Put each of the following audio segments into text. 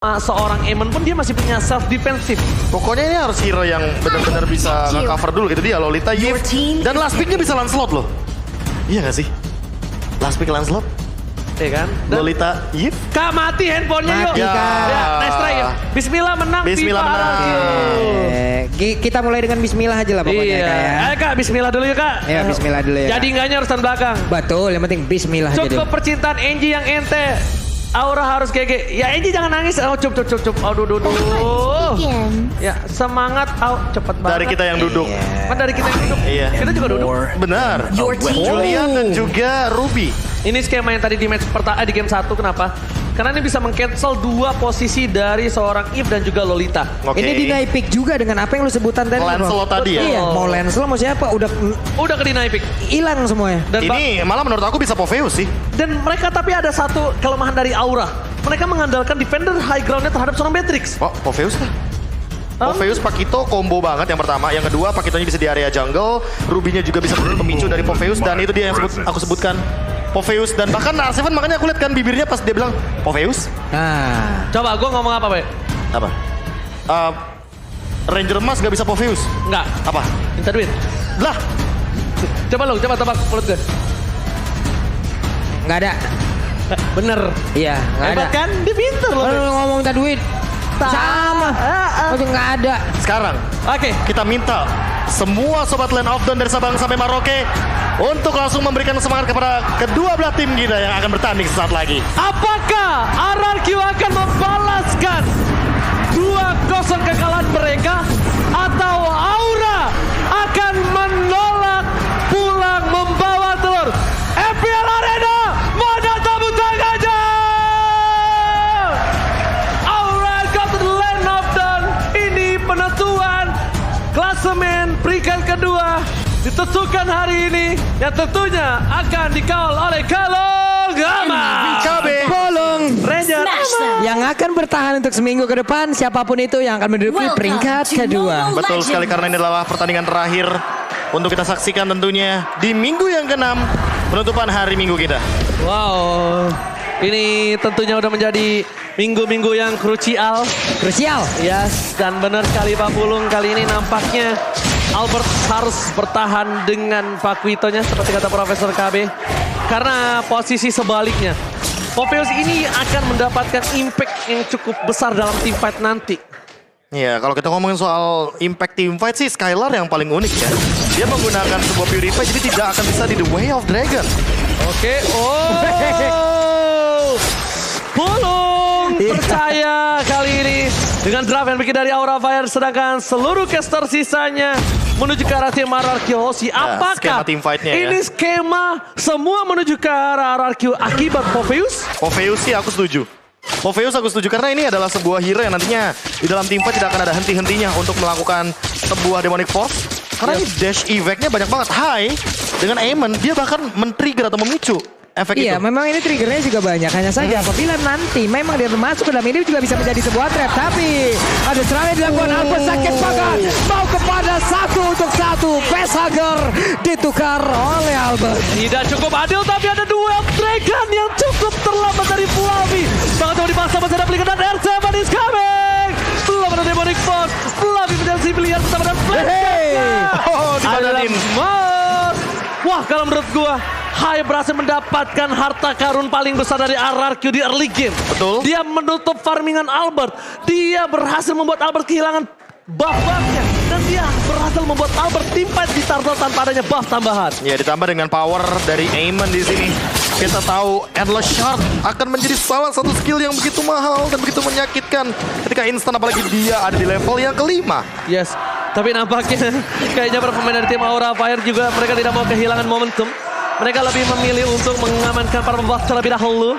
Seorang Eamon pun dia masih punya self defensive. Pokoknya ini harus hero yang benar-benar bisa nge-cover dulu gitu dia. Lolita, Yves, dan last picknya bisa Lancelot loh. Iya gak sih? Last pick Lancelot, Iya kan? Dan Lolita, Yves. Kak mati handphonenya yuk. Mati, Kak. Ya, nice try ya. Bismillah menang. Bismillah FIFA. menang. Kita mulai dengan bismillah aja lah pokoknya Iya. Kak ya. Ayo Kak, bismillah dulu ya Kak. Ya bismillah dulu ya. Jadi enggaknya urusan belakang. Betul, yang penting bismillah aja Cukup dulu. percintaan Angie yang ente. Aura harus GG. Ya Angie jangan nangis. Oh cup. Aduh. Ya semangat. Cepet banget. Dari kita yang duduk. Kan dari kita yang duduk. Iya. Kita juga duduk. Benar. Your team. Julian dan juga Ruby. Ini skema yang tadi di match di game 1 kenapa? Karena ini bisa meng-cancel 2 posisi dari seorang Yves dan juga Lolita. Oke. Ini deny pick juga dengan apa yang lu sebutan tadi. Lancelot tadi ya? Iya, mau Lancelot mau siapa Udah ke deny pick. hilang semuanya. Dan Ini malah menurut aku bisa Popheus sih. dan mereka tapi ada satu kelemahan dari Aura. Mereka mengandalkan defender high ground-nya terhadap seorang Beatrix. Oh, Popheus lah. Popheus Pakito combo banget yang pertama. Yang kedua Pakitonya bisa di area jungle. Rubinya juga bisa memicu dari Popheus. Dan itu dia yang aku sebutkan. Popheus dan bahkan R7 makanya aku lihat kan bibirnya pas dia bilang Popheus. Nah, Coba gue ngomong apa, Be? Apa? Ranger Emas gak bisa Popheus. Enggak. Apa? Minta duit. Lah, Coba tebak mulut gue. nggak ada. Bener. Iya, nggak ada. Hebat kan? Dia pinter loh. Lu ngomong minta duit. Sama. Oh, nggak ada. sekarang Oke. kita minta semua sobat Land of Dawn dari Sabang sampai Merauke untuk langsung memberikan semangat kepada kedua belah tim kita yang akan bertanding sesaat lagi. Apakah RRQ akan membalaskan 2-0 kekalahan mereka atau Aura akan menolak pulang membawa telur? FPL Arena mana tepuk tangannya? Aura go to the Land of Dawn. Ini penentuan klasemen peringkat kedua ditentukan hari ini yang tentunya akan dikawal oleh Kalong Gama. KB. Bolong. Ranger. Yang akan bertahan untuk seminggu ke depan, siapapun itu yang akan menduduki peringkat kedua. Betul sekali karena ini adalah pertandingan terakhir untuk kita saksikan tentunya di minggu yang ke-6 penutupan hari minggu kita. Wow, ini tentunya udah menjadi minggu-minggu yang krusial. Krusial. Yes, dan benar sekali Pak Pulung, kali ini nampaknya Albert harus bertahan dengan Pak Quitonya seperti kata Profesor KB. Karena posisi sebaliknya, Popheus ini akan mendapatkan impact yang cukup besar dalam team fight nanti. Ya, kalau kita ngomongin soal impact team fight sih Skylar yang paling unik ya. Dia menggunakan sebuah Purify jadi tidak akan bisa di The Way of Dragon. Oke, oh, Pulung percaya kali ini dengan draft yang bikin dari Aura Fire, sedangkan seluruh caster sisanya menuju ke arah tim RRQ Hoshi. Apakah skema team fight-nya ya. ini skema semua menuju ke arah RRQ akibat Popheus? Popheus sih aku setuju. Popheus aku setuju karena ini adalah sebuah hero yang nantinya di dalam team fight tidak akan ada henti-hentinya untuk melakukan sebuah demonic force. Karena ini dash effect-nya banyak banget. High dengan Aemon dia bahkan men-trigger atau memicu efek Iya, itu. memang ini triggernya juga banyak. Hanya saja apabila nanti memang dia masuk ke dalam ini juga bisa menjadi sebuah trap. Tapi ada serangan yang dilakukan Albert sakit banget. Mau kepada 1-1. Facehugger ditukar oleh Albert. Tidak cukup adil, tapi ada duel Dragon yang cukup terlambat dari Flavi. Sangat coba dipaksa, masih ada pelikan dan R7 is coming. Belum ada demonic force. Flavi menjadi pilihan bersama dengan Hey. Oh, adalah dibadanin. Mars. Wah, kalau menurut gua Hai berhasil mendapatkan harta karun paling besar dari RRQ di early game. Betul. Dia menutup farmingan Albert. Dia berhasil membuat Albert kehilangan buff-buffnya. Dan dia berhasil membuat Albert team fight di turtle tanpa adanya buff tambahan. Ya, ditambah dengan power dari Aemon di sini. Kita tahu Endless Shard akan menjadi salah satu skill yang begitu mahal dan begitu menyakitkan ketika instan, apalagi dia ada di level yang kelima. Yes, tapi nampaknya kayaknya para pemain dari tim Aura Fire juga mereka tidak mau kehilangan momentum. Mereka lebih memilih untuk mengamankan para buff terlebih dahulu.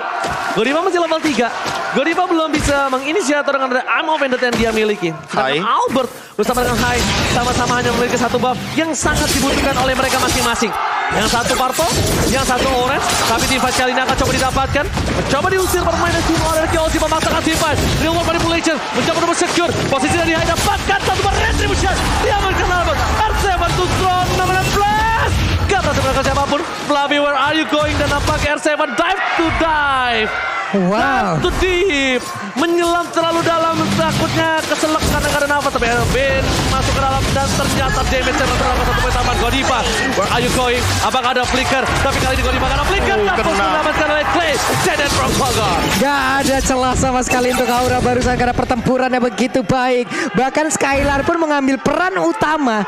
Godiva masih level 3. Godiva belum bisa menginisiator dengan Arm of Vendetta yang dia miliki. Hai. Sedangkan Albert bersama dengan Hai sama-sama hanya memiliki satu buff yang sangat dibutuhkan oleh mereka masing-masing. Yang satu Parto, yang satu Orange. Tapi team fight kali ini akan coba didapatkan. Mencoba diusir permainan tim RRQ Hoshi memaksakan team fight. Real world manipulation. Mencoba untuk secure. Posisi dari Hai dapatkan satu retribution. Dia mengenal Albert. R7 to drone. Namanya blast. Gak berhasil menangkap siapapun. Flavi, where are you going? Dan nampak R7 dive to dive. Wow. Satu deep. Menyelam terlalu dalam. Takutnya keselak karena gak ada nafas. Tapi Ben masuk ke dalam dan ternyata damage-nya terlalu satu poin tambahan. Godiva, where are you going? Apakah ada flicker? Tapi kali ini Godiva gak ada flicker. Dapat mendapatkan oleh Clay. Jaden from Pogor. Gak ada celah sama sekali untuk Aura barusan karena pertempurannya begitu baik. Bahkan Skylar pun mengambil peran utama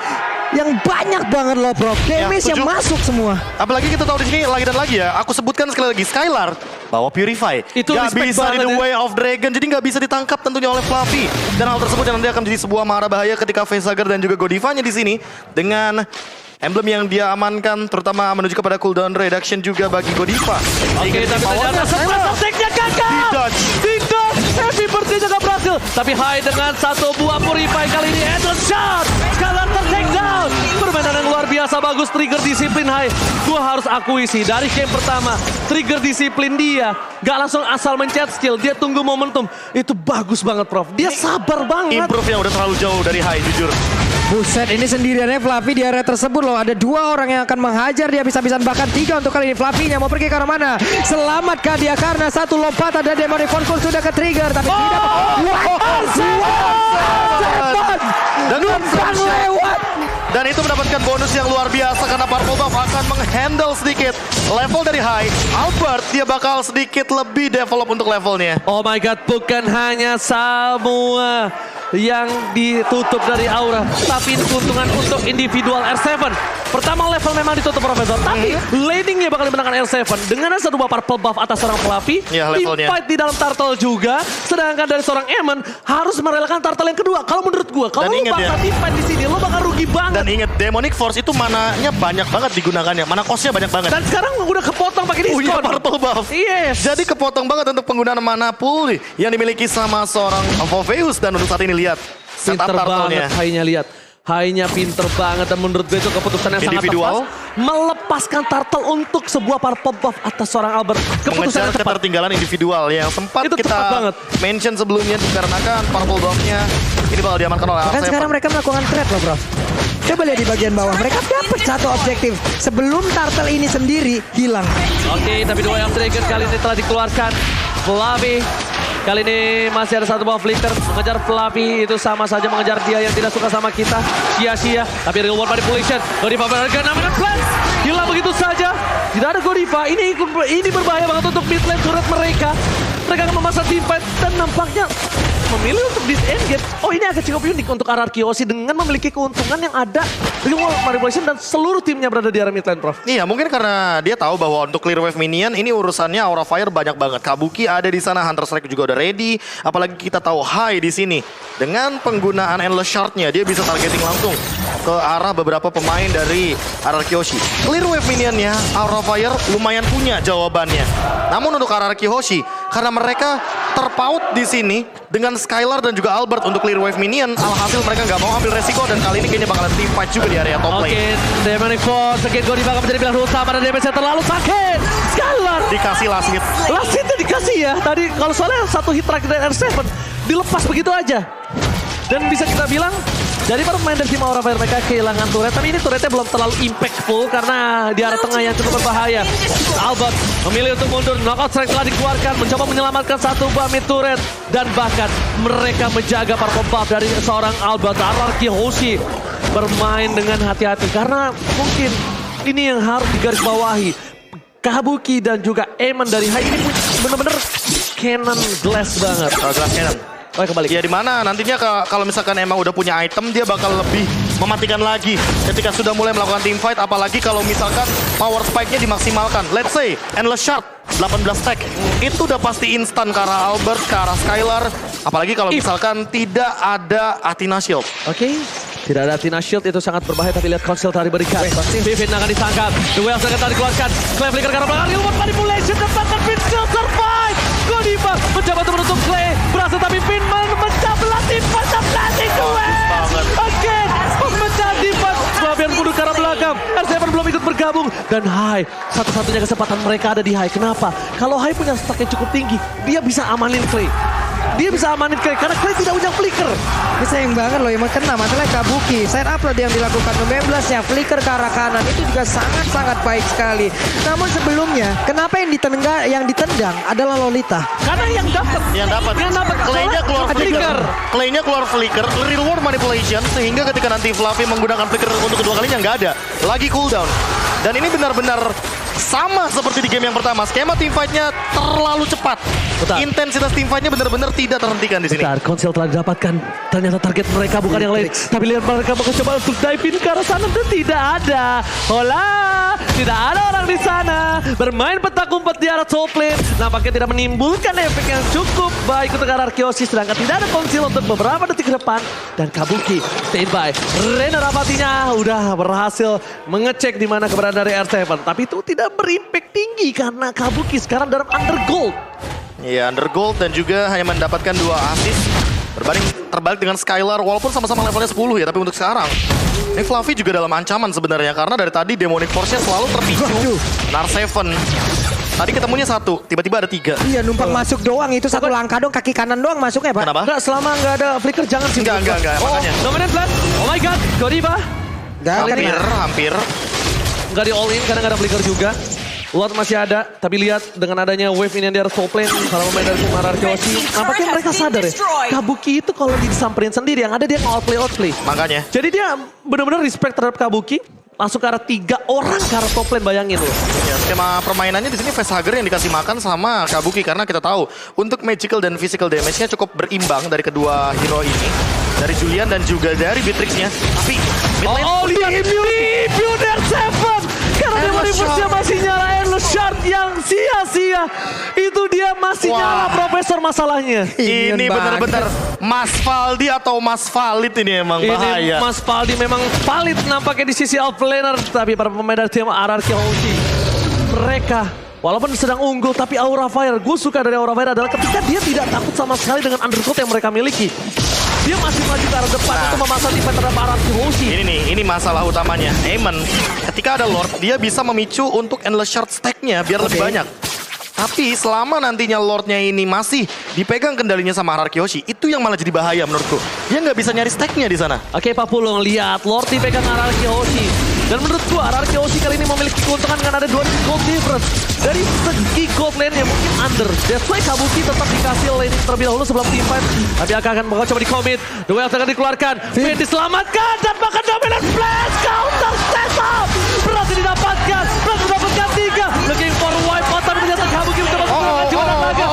yang banyak banget loh bro. Damage yang masuk semua. Apalagi kita tahu di sini lagi dan lagi ya. Aku sebutkan sekali lagi Skylar bawa Purify. Itu gak respect bisa di banget The ya. Way of Dragon. Jadi gak bisa ditangkap tentunya oleh Fluffy. Dan hal tersebut yang nanti akan menjadi sebuah mara bahaya ketika Facehugger dan juga Godivanya di sini dengan emblem yang dia amankan, terutama menuju kepada cooldown reduction juga bagi Godiva. Oke, tapi ternyata sempat attack-nya gagal. Tidak, Heavy Birthday gak berhasil. Tapi Hai dengan satu buah Purify kali ini headshot shot. Skylar take down. Permainan yang luar biasa bagus, trigger disiplin Hai. Gue harus akui sih, dari game pertama, trigger disiplin dia. Gak langsung asal mencet skill, dia tunggu momentum. Itu bagus banget Prof, dia sabar banget. Improve yang udah terlalu jauh dari Hai, jujur. Buset, ini sendiriannya Fluffy di area tersebut loh. Ada 2 orang yang akan menghajar dia, bisa-bisan bahkan 3 untuk kali ini. Fluffy-nya mau pergi ke arah mana? Selamatkah dia karena satu lompatan dan Demonic Force pun sudah ke trigger. Tapi tidak. Dan Numpang lewat. Dan itu mendapatkan bonus yang luar biasa karena Purple Buff akan menghandle sedikit level dari Hai. Albert dia bakal sedikit lebih develop untuk levelnya. Oh my god, bukan hanya semua yang ditutup dari Aura, tapi ini keuntungan untuk individual R7. Pertama level memang ditutup Profesor, tapi laningnya bakal dimenangkan R7 dengan satu buah purple buff atas seorang Fluffy. Ya, levelnya. Fight di dalam turtle juga, sedangkan dari seorang Eamon harus merelakan turtle yang kedua. Kalau menurut gua, kalau Dan lu ingat bakal ya. fight di sini, lu bakal rugi banget. Dan ingat Demonic Force itu mananya banyak banget digunakannya, mana costnya banyak banget. Dan sekarang udah kepotong pakai Oh diskon. iya, Purple Buff. Yes. Jadi kepotong banget untuk penggunaan mana pool yang dimiliki sama seorang Voveus. Dan untuk saat ini lihat setup Pinter turtle-nya. banget Hai-nya, lihat. Hai-nya pinter banget dan menurut gue itu keputusan yang sangat Individual. tepat. Melepaskan turtle untuk sebuah purple buff atas seorang Albert. Keputusan Mengejar yang tepat. ketertinggalan individual yang sempat Itu kita tepat banget. mention sebelumnya dikarenakan Purple Buff-nya ini bakal diamankan oleh Bahkan R7. sekarang mereka melakukan trade loh bro. Coba lihat di bagian bawah. Mereka dapat satu objektif sebelum turtle ini sendiri hilang. Oke, tapi dua yang Dragon kali ini telah dikeluarkan. Fluffy kali ini masih ada satu buah flicker. Mengejar Fluffy itu sama saja mengejar dia yang tidak suka sama kita. Sia-sia. Tapi real world manipulation. Godiva berharga 6 menit plus. Hilang begitu saja. Tidak ada Godiva. Ini berbahaya banget untuk mid lane turret mereka. Mereka akan memasang team fight dan nampaknya memilih untuk disengage. Oh, ini agak cukup unik untuk RRQ Osi dengan memiliki keuntungan yang ada real world manipulation dan seluruh timnya berada di area mid lane, Prof. Iya, mungkin karena dia tahu bahwa untuk clear wave minion ini urusannya Aura Fire banyak banget. Kabuki ada di sana, Hunter Strike juga udah ready. Apalagi kita tahu Hai di sini dengan penggunaan Endless Shard-nya dia bisa targeting langsung ke arah beberapa pemain dari RRQ Hoshi. Clear wave minionnya Aura Fire lumayan punya jawabannya. Namun untuk RRQ Hoshi karena mereka terpaut di sini dengan Skylar dan juga Albert untuk clear wave minion, alhasil mereka nggak mau ambil resiko dan kali ini kayaknya bakalan team fight juga di area top lane. Oke, Demonic Force again Godiva akan menjadi pilihan utama dan damage-nya terlalu sakit. Skylar Dikasih last hit. Lasitnya dikasih ya. Tadi kalau soalnya satu hit terakhir dari R7 dilepas begitu aja. Dan bisa kita bilang dari para pemain dari tim Aura Fire mereka kehilangan turret. Tapi ini turretnya belum terlalu impactful karena di area tengah yang cukup berbahaya. Albert memilih untuk mundur. Knockout strike telah dikeluarkan. Mencoba menyelamatkan satu buah mid turret. Dan bahkan mereka menjaga purple buff dari seorang Albert. RRQ Hoshi bermain dengan hati-hati. Karena mungkin ini yang harus digarisbawahi. Kabuki dan juga Eamon dari Hai ini benar-benar cannon glass banget. Glass cannon. Oh, kembali. Ya di mana nantinya kalau misalkan emang udah punya item dia bakal lebih mematikan lagi ketika sudah mulai melakukan team fight, apalagi kalau misalkan power spike-nya dimaksimalkan. Let's say Endless Shard 18 stack itu udah pasti instan ke arah Albert, ke arah Skylar, apalagi kalau misalkan tidak ada Athena Shield. Oke. Tidak ada Athena Shield itu sangat berbahaya, tapi lihat Conceal tadi berikan. Vivin akan ditangkap. The Whales akan tadi dikeluarkan. Clay flicker karena belakang. Real manipulation dapat Vin still survive. Godiva mencoba untuk menutup Clay. Berhasil tapi Vin mencablah Tipat. Planting the Whales. Again. Memecah Tipat. Fabian mundur ke arah belakang. R7 belum ikut bergabung. Dan Hai. Satu-satunya kesempatan mereka ada di Hai. Kenapa? Kalau Hai punya stack yang cukup tinggi, dia bisa amanin Clay. dia bisa amanin Clay karena Clay tidak punya flicker. Ini sayang banget loh, emang kena masalah Kabuki. Side up loh yang dilakukan 19-nya, flicker ke arah kanan itu juga sangat-sangat baik sekali. Namun sebelumnya, kenapa yang ditendang adalah Lolita? Karena yang dapat Clay-nya keluar flicker. Clay-nya keluar flicker, real world manipulation sehingga ketika nanti Fluffy menggunakan flicker untuk kedua kalinya nggak ada. Lagi cooldown. Dan ini benar-benar sama seperti di game yang pertama. Skema teamfight-nya terlalu cepat. Betul. Intensitas teamfight-nya benar-benar tidak terhentikan di sini. Bentar, Konsel telah didapatkan. Ternyata target mereka bukan yang lain. Tapi lihat mereka mencoba untuk dive in ke arah sana dan tidak ada. Hola, tidak ada orang di sana. Bermain petak umpet di arah top lane. Nampaknya tidak menimbulkan efek yang cukup baik untuk arah Arkeoshi. Sedangkan tidak ada Konsel untuk beberapa detik ke depan. Dan Kabuki standby. Rena Rapatinya udah berhasil mengecek di mana keberadaan dari R7. Tapi itu tidak berimpact tinggi karena Kabuki sekarang dalam undergold. Iya, undergold dan juga hanya mendapatkan 2 assist. Terbalik dengan Skylar walaupun sama-sama levelnya 10 ya, tapi untuk sekarang ini Fluffy juga dalam ancaman sebenarnya karena dari tadi Demonic Force-nya selalu terpicu. Nar7 tadi ketemunya 1, tiba-tiba ada 3. Iya, numpang masuk doang, itu satu langkah dong, kaki kanan doang masuknya, Pak. Kenapa? Enggak, selama enggak ada flicker jangan sih. Enggak, makanya. Dominant Blast. Oh my god, Godiva. Hampir. Enggak di all in karena enggak ada flicker juga. Lord masih ada, tapi lihat dengan adanya wave ini yang di arah top lane, kalau pemain dari tim Arkeoshi, nampaknya mereka sadar ya, Kabuki itu kalau disamperin sendiri, yang ada dia outplay. Makanya. Jadi dia benar-benar respect terhadap Kabuki, langsung ke arah 3 orang ke arah top lane, bayangin loh. Ya, skema permainannya di sini Facehugger yang dikasih makan sama Kabuki karena kita tahu untuk magical dan physical damage-nya cukup berimbang dari kedua hero ini. Dari Julian dan juga dari Beatrix-nya. Tapi lihat immune R7. Karena Demonic Force-nya masih nyala Endless Shard yang sia-sia. Itu dia masih nyala Profesor masalahnya. Ini benar-benar Mas Valdi atau Mas Valid ini emang bahaya. Ini Mas Valdi memang valid nampaknya di sisi offlaner. Tapi para pemain dari tim Arkeoshi, mereka walaupun sedang unggul tapi Aura Fire, gue suka dari Aura Fire adalah ketika dia tidak takut sama sekali dengan undercoat yang mereka miliki. Dia masih maju ke arah depan untuk memasang defense terhadap Arkeoshi. Ini masalah utamanya. Eamon, ketika ada Lord, dia bisa memicu untuk Endless Shard stack-nya biar lebih banyak. Tapi selama nantinya Lordnya ini masih dipegang kendalinya sama Arkeoshi, itu yang malah jadi bahaya menurutku. Dia nggak bisa nyari stack-nya di sana. Oke, Pak Pulung, lihat Lord dipegang Arkeoshi. Dan menurut gua Arkeoshi kali ini memiliki keuntungan dengan ada 2 gold difference. Dari segi gold lane-nya mungkin under. That's why Kabuki tetap dikasih lane terlebih dahulu sebelum team fight. Tapi akan coba di-commit. Duel akan dikeluarkan. Finn diselamatkan dan bahkan dominant blast. Counter setup. Berhasil didapatkan. Berhasil mendapatkan 3. Looking for wipe out. Tapi ternyata Kabuki mencoba menggunakan jiwa naga.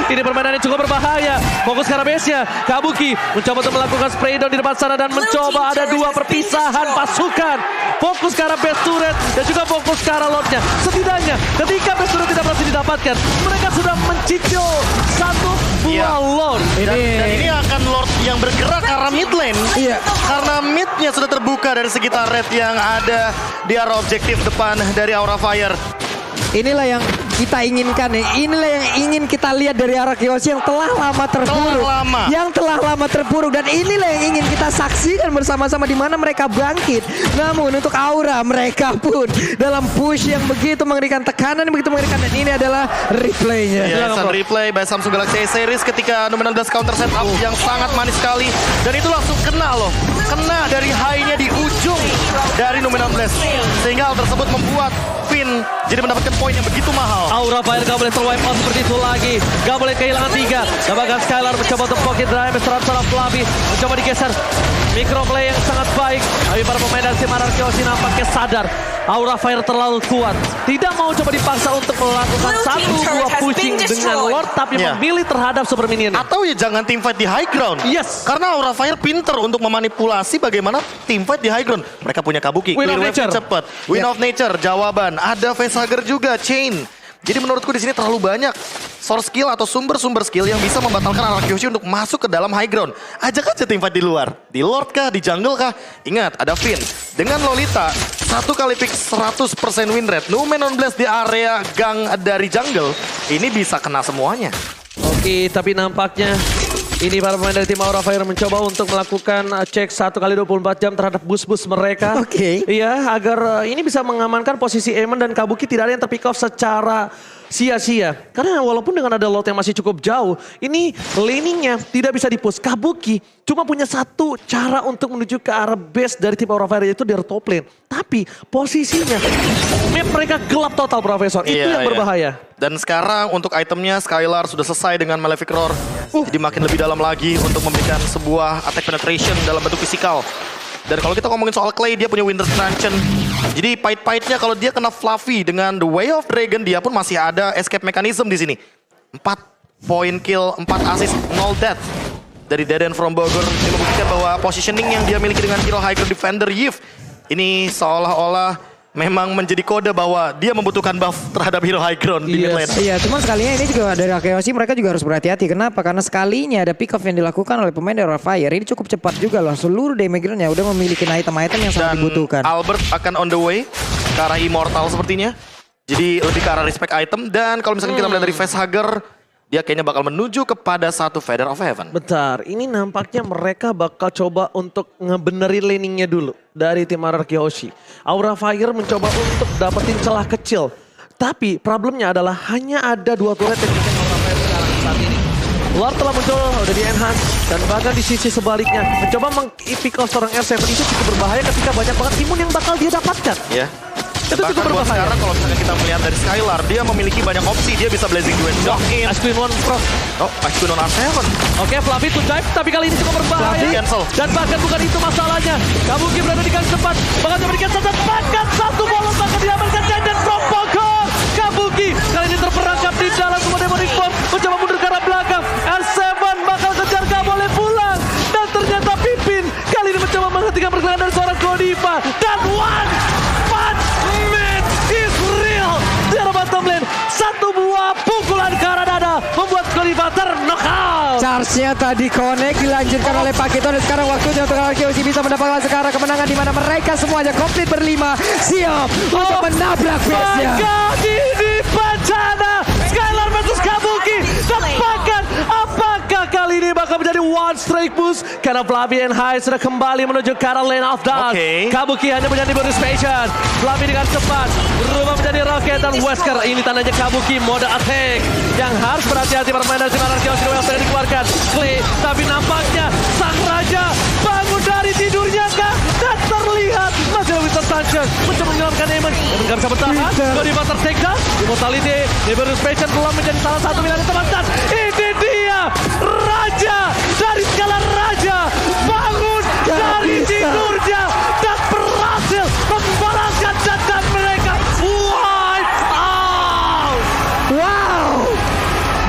Ini permainan yang cukup berbahaya. Fokus ke arah base-nya. Kabuki mencoba untuk melakukan spray down di depan sana dan mencoba ada 2 perpisahan pasukan. Fokus ke arah base turret dan juga fokus ke arah Lordnya. Setidaknya ketika base turret tidak berhasil didapatkan, mereka sudah mencicil 1 buah Lord. Dan ini akan Lord yang bergerak ke arah mid lane. Iya. Karena midnya sudah terbuka dari sekitar red yang ada di arah objektif depan dari Aura Fire. Inilah yang kita inginkan ya. Inilah yang ingin kita lihat dari Arkeoshi yang telah lama terpuruk. Yang telah lama terpuruk. Dan inilah yang ingin kita saksikan bersama-sama di mana mereka bangkit. Namun untuk Aura mereka pun dalam push yang begitu mengerikan, tekanan yang begitu mengerikan. Dan ini adalah replaynya. Ya, replay by Samsung Galaxy A Series ketika Dominant Blast counter setup yang sangat manis sekali. Dan itu langsung kena loh. Kena dari high-nya di ujung dari Dominant Blast. Sehingga hal tersebut membuat Finn jadi mendapatkan poin yang begitu mahal. Aura Fire gak boleh terwipe out seperti itu lagi. Gak boleh kehilangan 3. Dapatkan Skylar mencoba untuk pocket drive. Serap Fluffy mencoba digeser. Microplay yang sangat baik. Tapi para pemain dari tim Arkeoshi nampaknya sadar. Aura Fire terlalu kuat. Tidak mau coba dipaksa untuk melakukan 1 buah pushing dengan Lord. Tapi memilih terhadap super minion. Atau ya jangan teamfight di high ground. Yes. Karena Aura Fire pinter untuk memanipulasi bagaimana teamfight di high ground. Mereka punya Kabuki. Win of Nature. Cepat. Win of Nature. Jawaban. Ada Facehugger juga. Chain. Jadi menurutku di sini terlalu banyak source skill atau sumber-sumber skill yang bisa membatalkan Arkeoshi untuk masuk ke dalam high ground. Ajak aja teamfight di luar. Di Lord kah? Di jungle kah? Ingat, ada Finn. Dengan Lolita, 1 kali pick 100% win rate. Numenon Blast di area gang dari jungle. Ini bisa kena semuanya. Oke, tapi nampaknya ini para pemain dari tim Aura Fire mencoba untuk melakukan cek 1 kali 24 jam terhadap bus-bus mereka. Oke. Iya, agar ini bisa mengamankan posisi Eamon dan Kabuki tidak ada yang terpick off secara sia-sia. Karena walaupun dengan ada lot yang masih cukup jauh, ini laningnya tidak bisa di-push. Kabuki cuma punya satu cara untuk menuju ke arah base dari tim Aura Fire, yaitu dari top lane. Tapi posisinya, map mereka gelap total, Profesor. Itu Iya, yang berbahaya. Dan sekarang untuk itemnya Skylar sudah selesai dengan Malefic Roar. Jadi makin lebih dalam lagi untuk memberikan sebuah attack penetration dalam bentuk fisikal. Dan kalau kita ngomongin soal Clay, dia punya Winter Truncheon. Jadi pahit-pahitnya kalau dia kena Fluffy dengan The Way of Dragon, dia pun masih ada escape mechanism di sini. 4 point kill, 4 assist, 0 death. Dari Deden from Bogor, ini membuktikan bahwa positioning yang dia miliki dengan hero high ground defender Yves, ini seolah-olah memang menjadi kode bahwa dia membutuhkan buff terhadap hero high ground di mid lane. Iya, cuman sekalinya ini juga dari Akeoshi mereka juga harus berhati-hati. Kenapa? Karena sekalinya ada pick off yang dilakukan oleh pemain dari Aura Fire. Ini cukup cepat juga loh. Seluruh damage-nya udah memiliki item-item yang sangat Dan dibutuhkan. Albert akan on the way ke arah Immortal sepertinya. Jadi lebih ke arah respect item. Dan kalau misalkan kita melihat dari Facehugger, dia kayaknya bakal menuju kepada satu Feather of Heaven. Bentar, ini nampaknya mereka bakal coba untuk ngebenerin laningnya dulu dari tim Araki Hoshi. Aura Fire mencoba untuk dapetin celah kecil. Tapi problemnya adalah hanya ada 2 turret yang bikin Aura Fire sekarang saat ini. Lord telah muncul, udah di enhance, dan bahkan di sisi sebaliknya mencoba meng-pick off seorang R7 itu cukup berbahaya ketika banyak banget imun yang bakal dia dapatkan. Ya. Itu Bahkan cukup buat berbahaya. sekarang kalau misalnya kita melihat dari Skylar, dia memiliki banyak opsi. Dia bisa Blazing Duet, Shock in. Ice Queen One Frost. Oh, Ice Queen on R7. Oke, Fluffy to dive, tapi kali ini cukup berbahaya. Fluffy cancel. Dan bahkan bukan itu masalahnya. Kabuki berada di kaki depan, bahkan memberikan bahkan satu bola bahkan diamankan dan from Bogor. Kabuki kali ini terperangkap di dalam semua demonic force, mencoba mundur ke arah belakang. R7 bakal kejar, gak boleh pulang. Dan ternyata Pipin kali ini mencoba menghentikan pergerakan dari seorang Godiva. Dan one punch man is real. Di arah bottom lane, satu buah pukulan ke arah dada membuat Godiva ter-knockout. Charge-nya tadi connect dilanjutkan oleh Pakito dan sekarang waktunya untuk Akeoshi bisa mendapatkan sekarang kemenangan di mana mereka semuanya komplit berlima siap untuk menabrak base-nya. Ini bencana Skylar versus Kabuki. Tepakan apakah kali ini bakal menjadi one strike boost karena Fluffy and High sudah kembali menuju ke arah lane of dark. Kabuki hanya menjadi bonus patient. Fluffy dengan cepat berubah menjadi rocket dan Wesker. Ini tandanya Kabuki mode attack yang harus berhati-hati permainan tim Araki Hoshi yang dikeluarkan. Clay, tapi nampaknya sang raja bangun dari tidurnya kah? Dan terlihat masih ada Winter Truncheon mencoba menyelamatkan Eamon. Eamon gak bisa bertahan. Godiva ter-take down. Immortality, Liberus Patient belum menjadi salah satu pilihan teman. Dan ini dia raja dari skala raja bangun dari tidurnya dan berhasil membalaskan dendam mereka. Wipe out. Wow,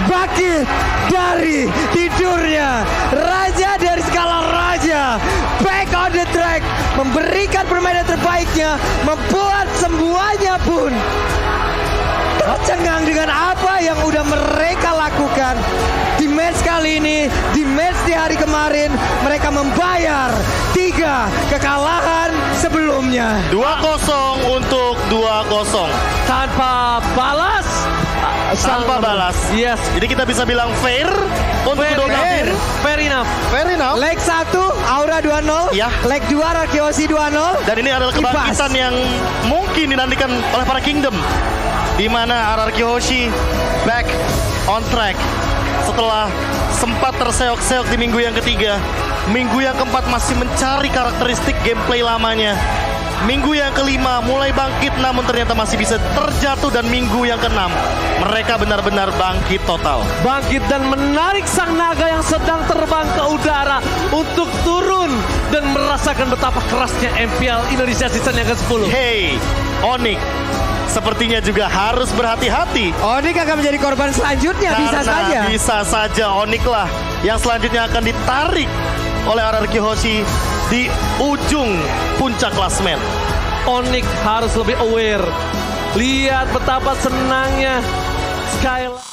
bangkit dari tidurnya, raja dari skala raja, back on the track, memberikan permainan terbaiknya, membuat semuanya pun tercengang dengan apa yang udah mereka lakukan di match kali ini, di match di hari kemarin. Mereka membayar 3 kekalahan sebelumnya. 2-0 untuk 2-0. Tanpa balas. Tanpa balas. Yes. Jadi kita bisa bilang fair untuk kedua belah tim. Fair enough. Fair enough. Leg 1 Aura 2-0, Ya. leg 2 Araki Hoshi 2-0. Dan ini adalah kebangkitan yang mungkin dinantikan oleh para Kingdom. Di mana Araki Hoshi back on track setelah sempat terseok-seok di minggu yang ketiga. Minggu yang keempat masih mencari karakteristik gameplay lamanya. Minggu yang kelima mulai bangkit namun ternyata masih bisa terjatuh. Dan minggu yang keenam mereka benar-benar bangkit total. Bangkit dan menarik sang naga yang sedang terbang ke udara untuk turun dan merasakan betapa kerasnya MPL Indonesia season yang ke-10. Hey, Onyx sepertinya juga harus berhati-hati. Onyx akan menjadi korban selanjutnya, bisa Karena saja. bisa saja Onyx lah yang selanjutnya akan ditarik oleh Araki Hoshi di ujung puncak klasmen. Onyx harus lebih aware. Lihat betapa senangnya Skylar.